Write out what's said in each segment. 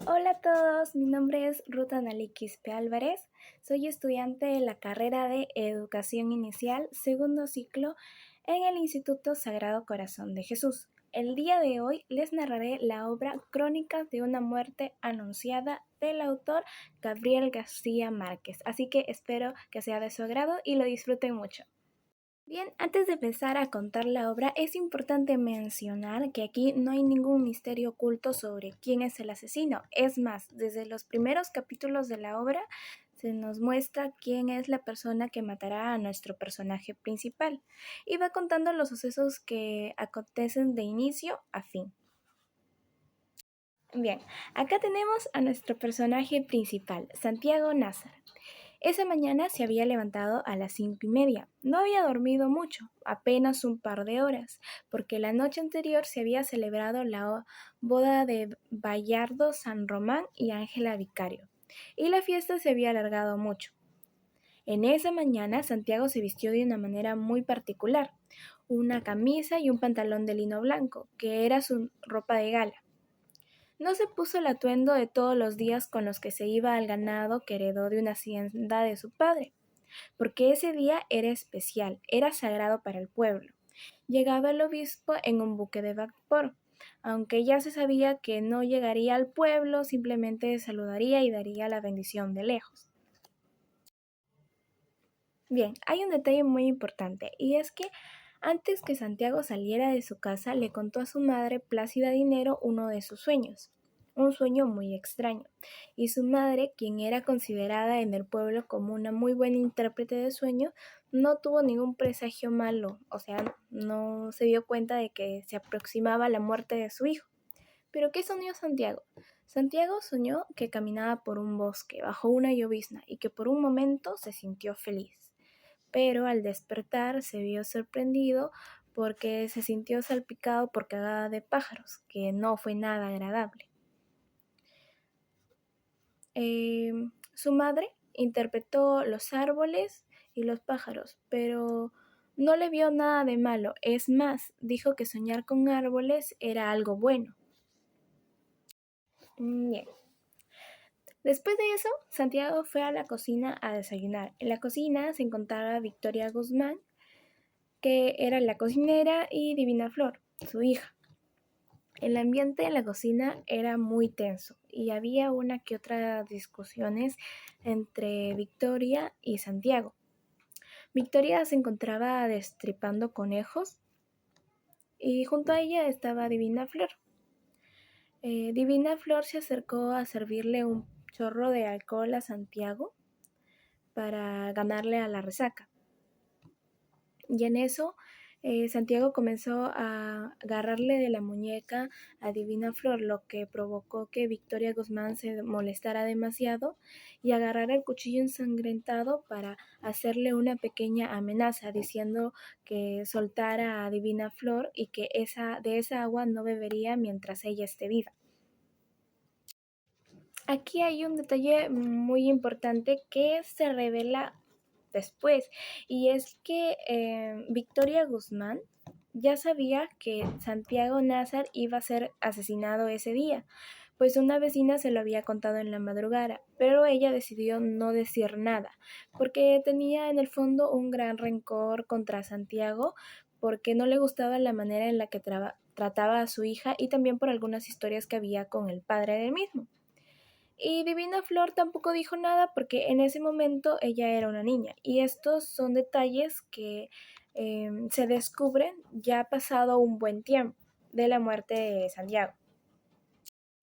Hola a todos, mi nombre es Ruth Analí Quispe Álvarez, soy estudiante de la carrera de Educación Inicial, segundo ciclo en el Instituto Sagrado Corazón de Jesús. El día de hoy les narraré la obra Crónicas de una muerte anunciada del autor Gabriel García Márquez, así que espero que sea de su agrado y lo disfruten mucho. Bien, antes de empezar a contar la obra, es importante mencionar que aquí no hay ningún misterio oculto sobre quién es el asesino. Es más, desde los primeros capítulos de la obra se nos muestra quién es la persona que matará a nuestro personaje principal y va contando los sucesos que acontecen de inicio a fin. Bien, acá tenemos a nuestro personaje principal, Santiago Nazar. Esa mañana se había levantado a las 5:30. No había dormido mucho, apenas un par de horas, porque la noche anterior se había celebrado la boda de Bayardo San Román y Ángela Vicario, y la fiesta se había alargado mucho. En esa mañana Santiago se vistió de una manera muy particular, una camisa y un pantalón de lino blanco, que era su ropa de gala. No se puso el atuendo de todos los días con los que se iba al ganado que heredó de una hacienda de su padre, porque ese día era especial, era sagrado para el pueblo. Llegaba el obispo en un buque de vapor, aunque ya se sabía que no llegaría al pueblo, simplemente saludaría y daría la bendición de lejos. Bien, hay un detalle muy importante, y es que antes que Santiago saliera de su casa, le contó a su madre Plácida Dinero uno de sus sueños, un sueño muy extraño, y su madre, quien era considerada en el pueblo como una muy buena intérprete de sueños, no tuvo ningún presagio malo, o sea, no se dio cuenta de que se aproximaba la muerte de su hijo. ¿Pero qué soñó Santiago? Santiago soñó que caminaba por un bosque bajo una llovizna y que por un momento se sintió feliz, pero al despertar se vio sorprendido porque se sintió salpicado por cagada de pájaros, que no fue nada agradable. Su madre interpretó los árboles y los pájaros, pero no le vio nada de malo. Es más, dijo que soñar con árboles era algo bueno. Bien. Después de eso, Santiago fue a la cocina a desayunar. En la cocina se encontraba Victoria Guzmán, que era la cocinera, y Divina Flor, su hija. El ambiente en la cocina era muy tenso y había una que otra discusiones entre Victoria y Santiago. Victoria se encontraba destripando conejos y junto a ella estaba Divina Flor. Divina Flor se acercó a servirle un chorro de alcohol a Santiago para ganarle a la resaca. Y en eso Santiago comenzó a agarrarle de la muñeca a Divina Flor, lo que provocó que Victoria Guzmán se molestara demasiado y agarrara el cuchillo ensangrentado para hacerle una pequeña amenaza, diciendo que soltara a Divina Flor y que de esa agua no bebería mientras ella esté viva. Aquí hay un detalle muy importante que se revela después, y es que Victoria Guzmán ya sabía que Santiago Nazar iba a ser asesinado ese día, pues una vecina se lo había contado en la madrugada, pero ella decidió no decir nada, porque tenía en el fondo un gran rencor contra Santiago, porque no le gustaba la manera en la que trataba a su hija y también por algunas historias que había con el padre del mismo. Y Divina Flor tampoco dijo nada porque en ese momento ella era una niña. Y estos son detalles que se descubren ya pasado un buen tiempo de la muerte de Santiago.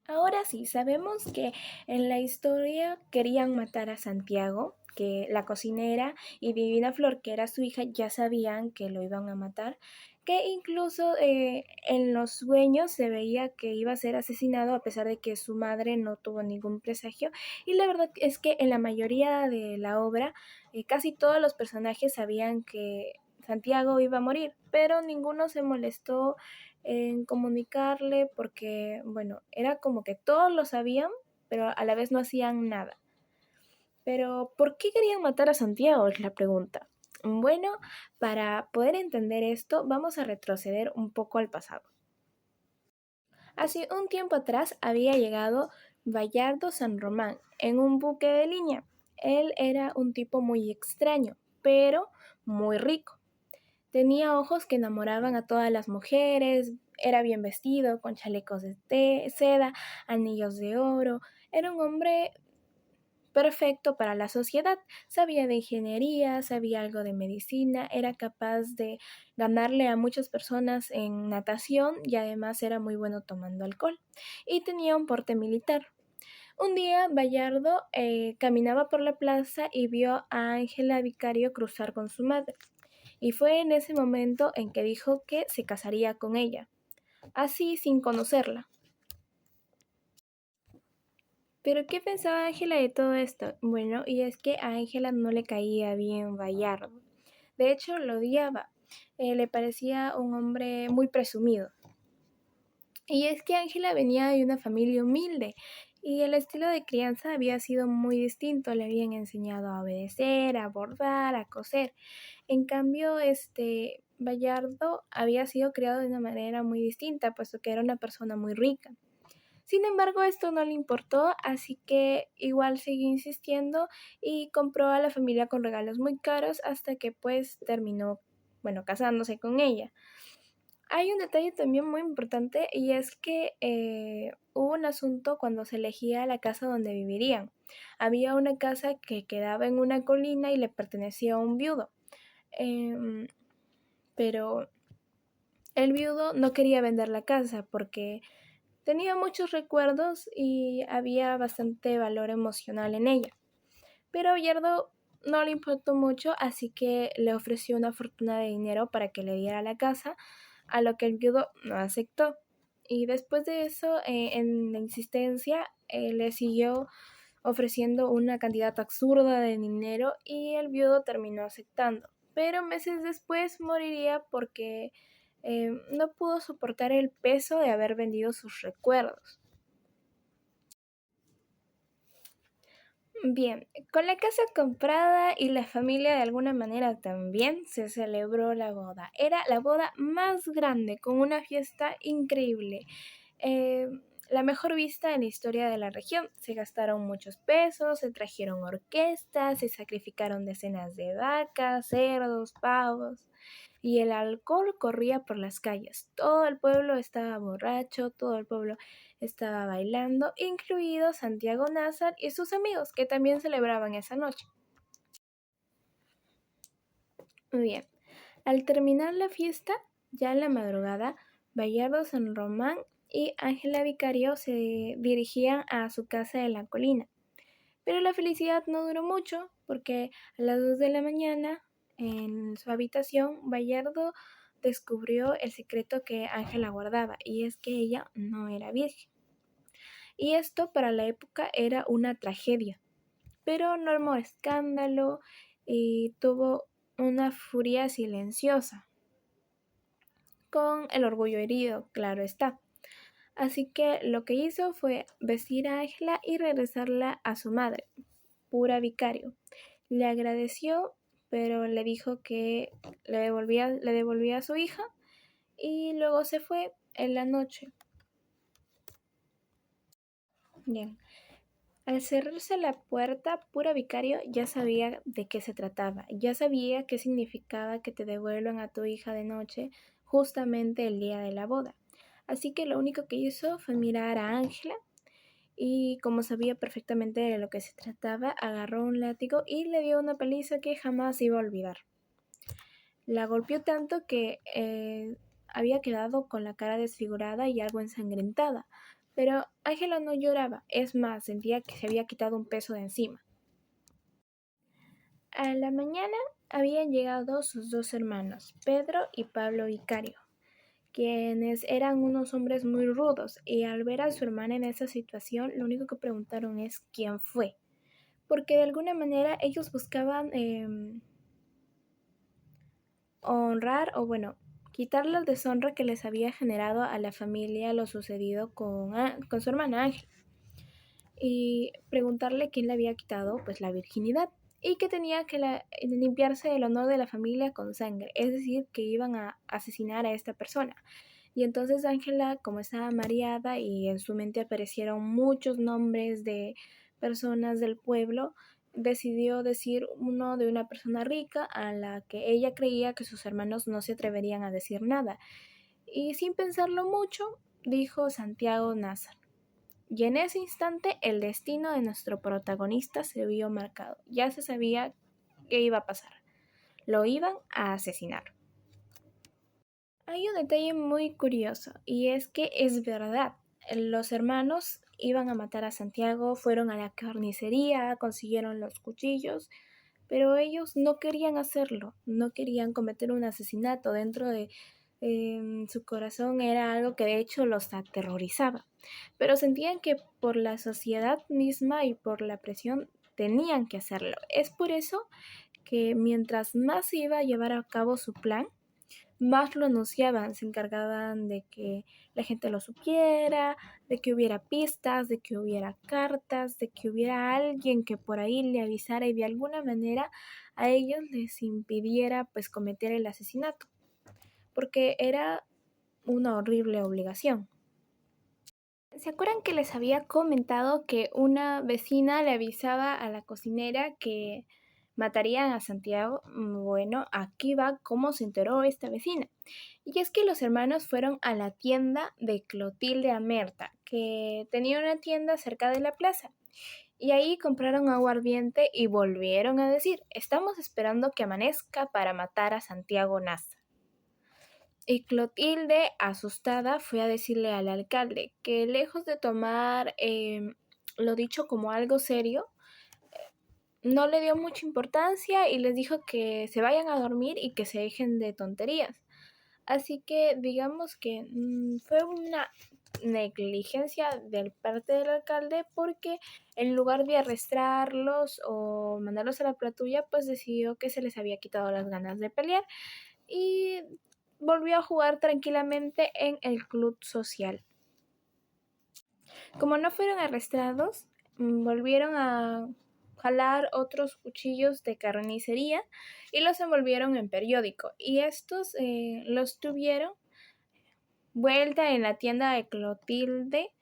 Ahora sí, sabemos que en la historia querían matar a Santiago, que la cocinera y Divina Flor, que era su hija, ya sabían que lo iban a matar, que incluso en los sueños se veía que iba a ser asesinado a pesar de que su madre no tuvo ningún presagio. Y la verdad es que en la mayoría de la obra casi todos los personajes sabían que Santiago iba a morir, pero ninguno se molestó en comunicarle porque, bueno, era como que todos lo sabían, pero a la vez no hacían nada. Pero, ¿por qué querían matar a Santiago? Es la pregunta. Bueno, para poder entender esto, vamos a retroceder un poco al pasado. Hace un tiempo atrás había llegado Bayardo San Román en un buque de línea. Él era un tipo muy extraño, pero muy rico. Tenía ojos que enamoraban a todas las mujeres, era bien vestido, con chalecos de seda, anillos de oro. Era un hombre perfecto para la sociedad. Sabía de ingeniería, sabía algo de medicina, era capaz de ganarle a muchas personas en natación y además era muy bueno tomando alcohol. Y tenía un porte militar. Un día Bayardo caminaba por la plaza y vio a Ángela Vicario cruzar con su madre. Y fue en ese momento en que dijo que se casaría con ella, así sin conocerla. Pero ¿qué pensaba Ángela de todo esto? Bueno, y es que a Ángela no le caía bien Bayardo. De hecho, lo odiaba. Le parecía un hombre muy presumido. Y es que Ángela venía de una familia humilde y el estilo de crianza había sido muy distinto. Le habían enseñado a obedecer, a bordar, a coser. En cambio, Bayardo había sido criado de una manera muy distinta, puesto que era una persona muy rica. Sin embargo, esto no le importó, así que igual siguió insistiendo y compró a la familia con regalos muy caros hasta que pues terminó, bueno, casándose con ella. Hay un detalle también muy importante y es que hubo un asunto cuando se elegía la casa donde vivirían. Había una casa que quedaba en una colina y le pertenecía a un viudo. Em, pero el viudo no quería vender la casa porque tenía muchos recuerdos y había bastante valor emocional en ella. Pero Yardo no le importó mucho, así que le ofreció una fortuna de dinero para que le diera la casa, a lo que el viudo no aceptó. Y después de eso, en la insistencia, le siguió ofreciendo una cantidad absurda de dinero y el viudo terminó aceptando. Pero meses después moriría porque no pudo soportar el peso de haber vendido sus recuerdos. Bien, con la casa comprada y la familia de alguna manera también se celebró la boda. Era la boda más grande, con una fiesta increíble. Eh, la mejor vista en la historia de la región. Se gastaron muchos pesos, se trajeron orquestas, se sacrificaron decenas de vacas, cerdos, pavos y el alcohol corría por las calles. Todo el pueblo estaba borracho, todo el pueblo estaba bailando, incluido Santiago Nazar y sus amigos que también celebraban esa noche. Muy bien, al terminar la fiesta, ya en la madrugada, Bayardo San Román y Ángela Vicario se dirigían a su casa en la colina. Pero la felicidad no duró mucho porque a las 2 de la mañana, en su habitación, Bayardo descubrió el secreto que Ángela guardaba y es que ella no era virgen. Y esto para la época era una tragedia, pero no armó escándalo y tuvo una furia silenciosa, con el orgullo herido, claro está. Así que lo que hizo fue vestir a Ángela y regresarla a su madre, Pura Vicario. Le agradeció, pero le dijo que le devolvía a su hija y luego se fue en la noche. Bien. Al cerrarse la puerta, Pura Vicario ya sabía de qué se trataba, ya sabía qué significaba que te devuelvan a tu hija de noche justamente el día de la boda. Así que lo único que hizo fue mirar a Ángela y como sabía perfectamente de lo que se trataba, agarró un látigo y le dio una paliza que jamás iba a olvidar. La golpeó tanto que había quedado con la cara desfigurada y algo ensangrentada. Pero Ángela no lloraba, es más, sentía que se había quitado un peso de encima. A la mañana habían llegado sus dos hermanos, Pedro y Pablo Vicario, quienes eran unos hombres muy rudos, y al ver a su hermana en esa situación, lo único que preguntaron es quién fue, porque de alguna manera ellos buscaban honrar o bueno, quitar la deshonra que les había generado a la familia lo sucedido con su hermana Ángel y preguntarle quién le había quitado pues la virginidad y que tenía que limpiarse el honor de la familia con sangre, es decir, que iban a asesinar a esta persona. Y entonces Ángela, como estaba mareada y en su mente aparecieron muchos nombres de personas del pueblo, decidió decir uno de una persona rica a la que ella creía que sus hermanos no se atreverían a decir nada. Y sin pensarlo mucho, dijo Santiago Nazar. Y en ese instante el destino de nuestro protagonista se vio marcado. Ya se sabía qué iba a pasar. Lo iban a asesinar. Hay un detalle muy curioso y es que es verdad. Los hermanos iban a matar a Santiago, fueron a la carnicería, consiguieron los cuchillos, pero ellos no querían hacerlo, no querían cometer un asesinato. Dentro de su corazón era algo que de hecho los aterrorizaba, pero sentían que por la sociedad misma y por la presión tenían que hacerlo. Es por eso que mientras más se iba a llevar a cabo su plan, más lo anunciaban, se encargaban de que la gente lo supiera, de que hubiera pistas, de que hubiera cartas, de que hubiera alguien que por ahí le avisara y de alguna manera a ellos les impidiera pues cometer el asesinato, porque era una horrible obligación. ¿Se acuerdan que les había comentado que una vecina le avisaba a la cocinera que matarían a Santiago? Bueno, aquí va cómo se enteró esta vecina. Y es que los hermanos fueron a la tienda de Clotilde Amerta, que tenía una tienda cerca de la plaza. Y ahí compraron aguardiente y volvieron a decir, estamos esperando que amanezca para matar a Santiago Nasa. Y Clotilde, asustada, fue a decirle al alcalde que lejos de tomar lo dicho como algo serio, no le dio mucha importancia y les dijo que se vayan a dormir y que se dejen de tonterías. Así que digamos que fue una negligencia de parte del alcalde porque en lugar de arrestarlos o mandarlos a la patrulla, pues decidió que se les había quitado las ganas de pelear y volvió a jugar tranquilamente en el club social. Como no fueron arrestados, volvieron a jalar otros cuchillos de carnicería y los envolvieron en periódico. Y estos los tuvieron vuelta en la tienda de Clotilde,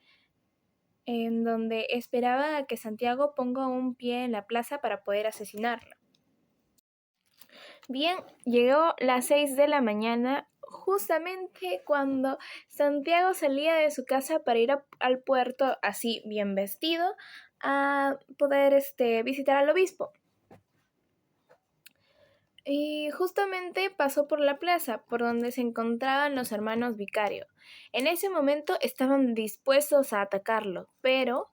en donde esperaba a que Santiago ponga un pie en la plaza para poder asesinarlo. Bien, llegó las 6 de la mañana, justamente cuando Santiago salía de su casa para ir al puerto, así bien vestido, a poder visitar al obispo. Y justamente pasó por la plaza, por donde se encontraban los hermanos Vicario. En ese momento estaban dispuestos a atacarlo, pero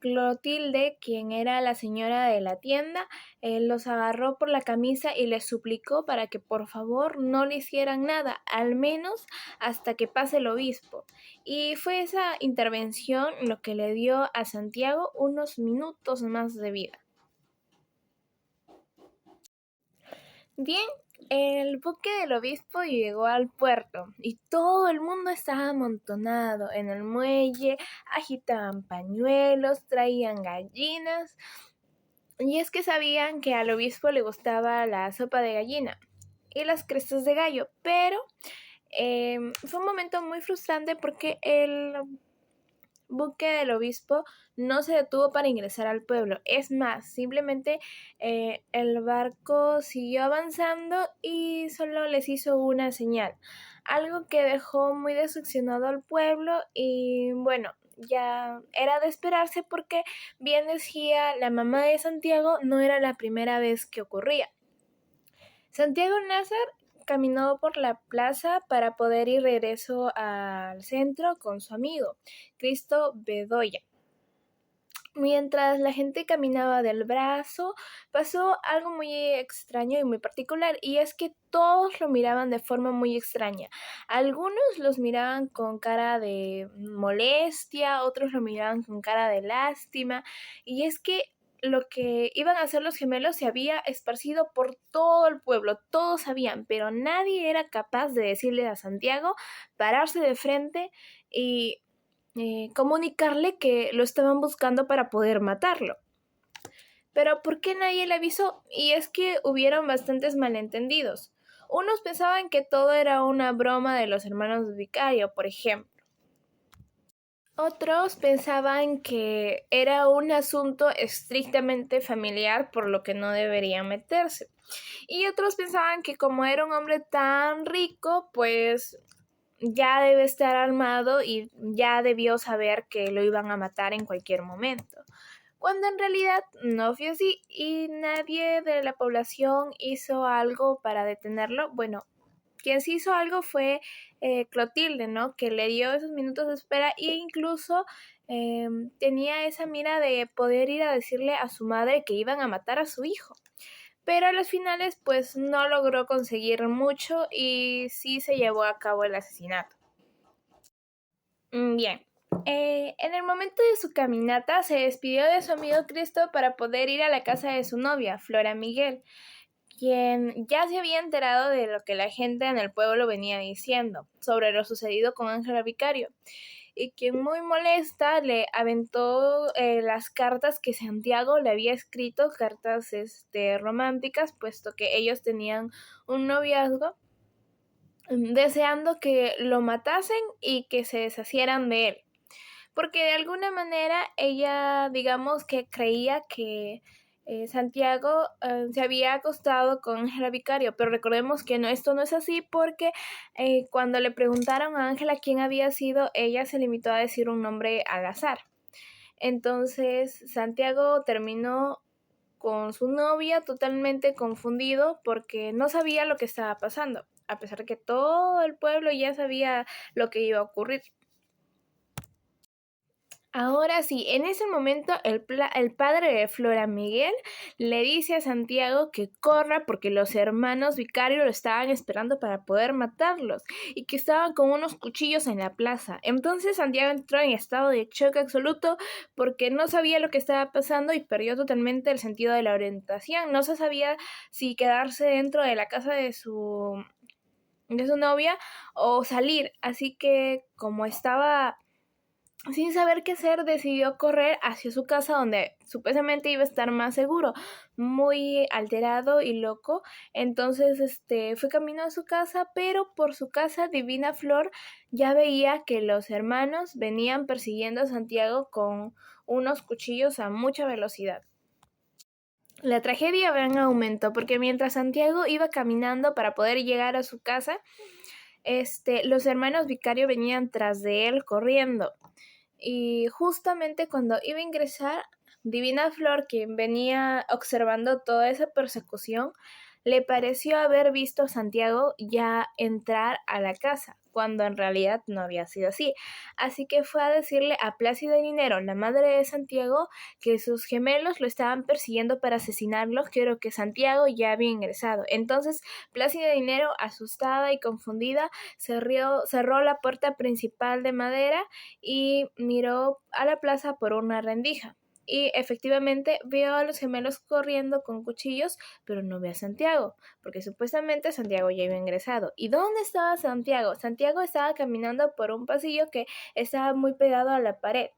Clotilde, quien era la señora de la tienda, los agarró por la camisa y les suplicó para que por favor no le hicieran nada, al menos hasta que pase el obispo. Y fue esa intervención lo que le dio a Santiago unos minutos más de vida. Bien, el buque del obispo llegó al puerto y todo el mundo estaba amontonado en el muelle, agitaban pañuelos, traían gallinas, y es que sabían que al obispo le gustaba la sopa de gallina y las crestas de gallo, pero fue un momento muy frustrante porque el buque del obispo no se detuvo para ingresar al pueblo. Es más, simplemente el barco siguió avanzando y solo les hizo una señal, algo que dejó muy decepcionado al pueblo y bueno, ya era de esperarse porque bien decía la mamá de Santiago, no era la primera vez que ocurría. Santiago Nazar caminó por la plaza para poder ir regreso al centro con su amigo, Cristo Bedoya. Mientras la gente caminaba del brazo, pasó algo muy extraño y muy particular, y es que todos lo miraban de forma muy extraña. Algunos los miraban con cara de molestia, otros lo miraban con cara de lástima, y es que lo que iban a hacer los gemelos se había esparcido por todo el pueblo, todos sabían, pero nadie era capaz de decirle a Santiago pararse de frente y comunicarle que lo estaban buscando para poder matarlo. Pero ¿por qué nadie le avisó? Y es que hubieron bastantes malentendidos. Unos pensaban que todo era una broma de los hermanos Vicario, por ejemplo. Otros pensaban que era un asunto estrictamente familiar, por lo que no debería meterse. Y otros pensaban que como era un hombre tan rico, pues ya debe estar armado y ya debió saber que lo iban a matar en cualquier momento. Cuando en realidad no fue así y nadie de la población hizo algo para detenerlo. Bueno, quien sí hizo algo fue Clotilde, ¿no? Que le dio esos minutos de espera e incluso tenía esa mira de poder ir a decirle a su madre que iban a matar a su hijo. Pero a los finales pues no logró conseguir mucho y sí se llevó a cabo el asesinato. Bien. En el momento de su caminata se despidió de su amigo Cristo para poder ir a la casa de su novia, Flora Miguel, quien ya se había enterado de lo que la gente en el pueblo venía diciendo sobre lo sucedido con Ángela Vicario, y quien muy molesta le aventó las cartas que Santiago le había escrito, cartas románticas, puesto que ellos tenían un noviazgo, deseando que lo matasen y que se deshacieran de él. Porque de alguna manera ella, digamos que creía que Santiago se había acostado con Ángela Vicario, pero recordemos que no, esto no es así porque cuando le preguntaron a Ángela quién había sido, ella se limitó a decir un nombre al azar. Entonces Santiago terminó con su novia totalmente confundido porque no sabía lo que estaba pasando, a pesar de que todo el pueblo ya sabía lo que iba a ocurrir. Ahora sí, en ese momento el padre de Flora Miguel le dice a Santiago que corra porque los hermanos Vicario lo estaban esperando para poder matarlos y que estaban con unos cuchillos en la plaza. Entonces Santiago entró en estado de shock absoluto porque no sabía lo que estaba pasando y perdió totalmente el sentido de la orientación. No se sabía si quedarse dentro de la casa de su novia o salir. Así que como estaba sin saber qué hacer, decidió correr hacia su casa donde supuestamente iba a estar más seguro, muy alterado y loco. Entonces, fue camino a su casa, pero por su casa Divina Flor ya veía que los hermanos venían persiguiendo a Santiago con unos cuchillos a mucha velocidad. La tragedia va en aumento porque mientras Santiago iba caminando para poder llegar a su casa, los hermanos Vicario venían tras de él corriendo. Y justamente cuando iba a ingresar, Divina Flor, quien venía observando toda esa persecución, le pareció haber visto a Santiago ya entrar a la casa, cuando en realidad no había sido así. Así que fue a decirle a Plácida Dinero, la madre de Santiago, que sus gemelos lo estaban persiguiendo para asesinarlos, pero que Santiago ya había ingresado. Entonces Plácida Dinero, asustada y confundida, cerró la puerta principal de madera y miró a la plaza por una rendija. Y efectivamente vio a los gemelos corriendo con cuchillos, pero no vio a Santiago, porque supuestamente Santiago ya había ingresado. ¿Y dónde estaba Santiago? Santiago estaba caminando por un pasillo que estaba muy pegado a la pared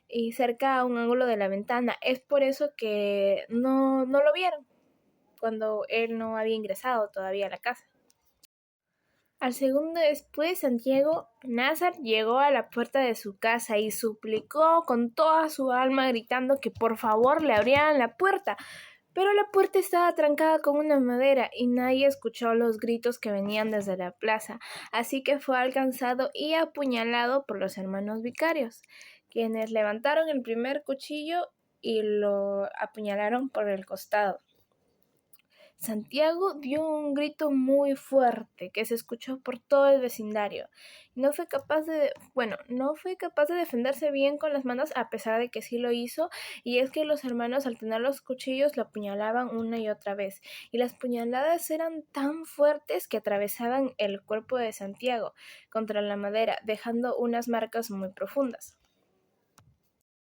y cerca a un ángulo de la ventana. Es por eso que no lo vieron cuando él no había ingresado todavía a la casa. Al segundo después, Santiago Nazar llegó a la puerta de su casa y suplicó con toda su alma, gritando que por favor le abrieran la puerta. Pero la puerta estaba trancada con una madera y nadie escuchó los gritos que venían desde la plaza, así que fue alcanzado y apuñalado por los hermanos Vicarios, quienes levantaron el primer cuchillo y lo apuñalaron por el costado. Santiago dio un grito muy fuerte que se escuchó por todo el vecindario. No fue capaz de defenderse bien con las manos, a pesar de que sí lo hizo, y es que los hermanos al tener los cuchillos lo apuñalaban una y otra vez, y las puñaladas eran tan fuertes que atravesaban el cuerpo de Santiago contra la madera, dejando unas marcas muy profundas.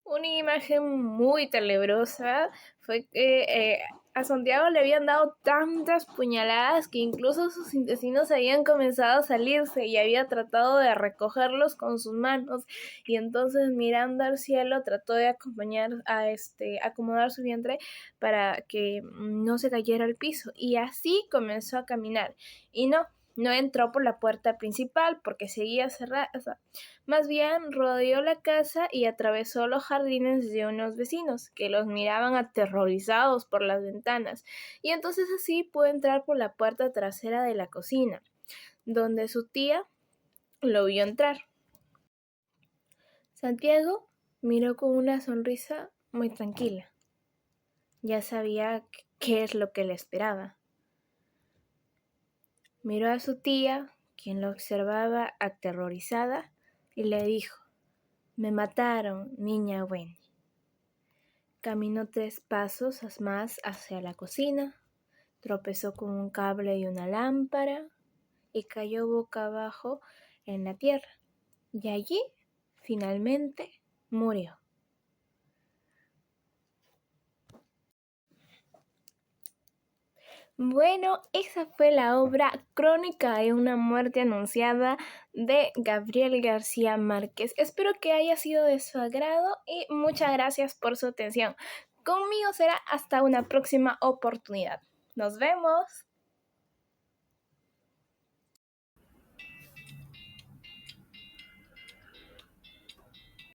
Una imagen muy tenebrosa fue que a Santiago le habían dado tantas puñaladas que incluso sus intestinos habían comenzado a salirse y había tratado de recogerlos con sus manos. Y entonces mirando al cielo trató de acomodar su vientre para que no se cayera al piso. Y así comenzó a caminar. Y no entró por la puerta principal porque seguía cerrada. Más bien rodeó la casa y atravesó los jardines de unos vecinos que los miraban aterrorizados por las ventanas. Y entonces así pudo entrar por la puerta trasera de la cocina, donde su tía lo vio entrar. Santiago miró con una sonrisa muy tranquila. Ya sabía qué es lo que le esperaba. Miró a su tía, quien lo observaba aterrorizada, y le dijo: «Me mataron, niña Wendy». Caminó 3 pasos más hacia la cocina, tropezó con un cable y una lámpara y cayó boca abajo en la tierra. Y allí, finalmente, murió. Bueno, esa fue la obra Crónica de una muerte anunciada de Gabriel García Márquez. Espero que haya sido de su agrado y muchas gracias por su atención. Conmigo será hasta una próxima oportunidad. ¡Nos vemos!